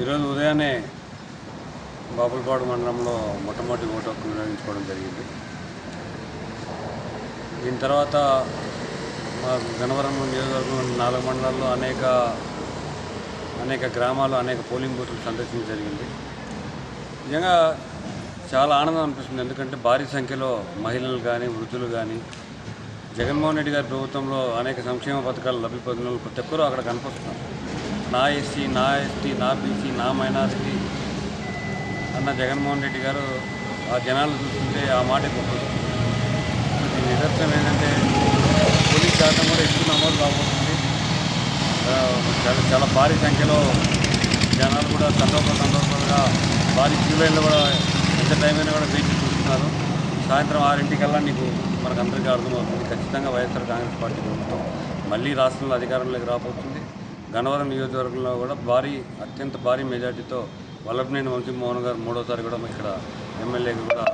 ఈరోజు ఉదయాన్నే బాపులపాడు మండలంలో మొట్టమొదటి ఓటు హక్కు వినియోగించుకోవడం జరిగింది. దీని తర్వాత మా గన్నవరం నియోజకవర్గంలోని 4 మండలాల్లో అనేక గ్రామాలు, అనేక పోలింగ్ బూతులు సందర్శించడం జరిగింది. నిజంగా చాలా ఆనందం అనిపిస్తుంది. ఎందుకంటే భారీ సంఖ్యలో మహిళలు కానీ, వృద్ధులు కానీ, జగన్మోహన్ రెడ్డి గారి ప్రభుత్వంలో అనేక సంక్షేమ పథకాలు లబ్ధి పొందిన ప్రతి ఒక్కరూ అక్కడ కనిపిస్తున్నారు. నా ఎస్సీ, నా ఎస్టీ, నా బీసీ, నా మైనారిటీ అన్న జగన్మోహన్ రెడ్డి గారు ఆ జనాలు చూస్తుంటే ఆ మాట గొప్పది. దీని నిదర్శనం ఏంటంటే పోలీస్ శాతం కూడా ఎక్కువ నమోదు కాబోతుంది. చాలా భారీ సంఖ్యలో జనాలు కూడా తండోపలుగా భారీ క్యూ లైన్లో కూడా ఎంత టైం అయినా కూడా వేచి చూస్తున్నారు. సాయంత్రం 6 మనకు అందరికీ అర్థమవుతుంది. ఖచ్చితంగా వైఎస్ఆర్ కాంగ్రెస్ పార్టీ ప్రభుత్వం మళ్ళీ రాష్ట్రంలో అధికారంలోకి రాబోతుంది. గన్నవరం నియోజకవర్గంలో కూడా అత్యంత భారీ మెజార్టీతో వల్లభనేని వంశీమోహన్ గారు 3వ సారి కూడా ఇక్కడ ఎమ్మెల్యేగా కూడా